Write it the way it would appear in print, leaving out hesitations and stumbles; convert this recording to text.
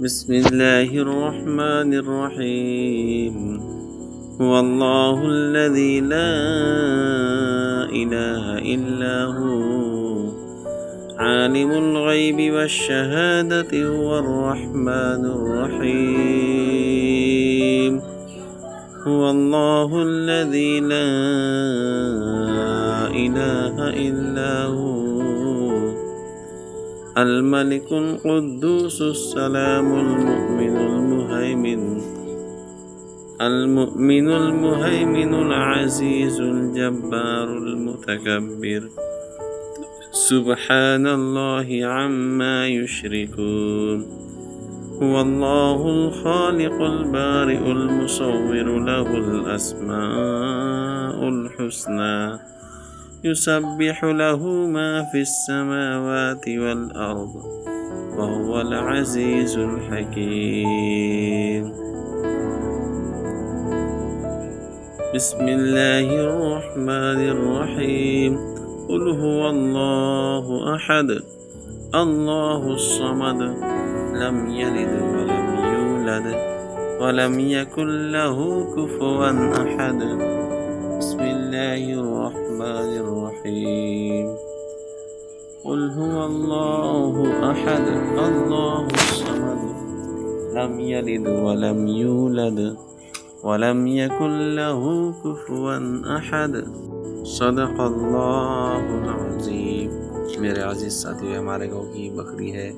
بسم الله الرحمن الرحيم. هو الله الذي لا إله إلا هو عالم الغيب والشهادة هو الرحمن الرحيم. هو الله الذي لا إله إلا هو الملك القدوس السلام المؤمن المهيمن العزيز الجبار المتكبر سبحان الله عما يشركون. هو الله الخالق البارئ المصور له الأسماء الحسنى يسبح له ما في السماوات والأرض وهو العزيز الحكيم. بسم الله الرحمن الرحيم. قل هو الله أحد الله الصمد لم يلد ولم يولد ولم يكن له كفوا أحد. بسم الله الرحمن الرحيم. قل هو الله أحد الله الصمد لم يلد ولم يولد ولم يكن له كفوا أحد. صدق الله العظيم. मेरे अजीज साथियों, हमारे गाँव की बकरी है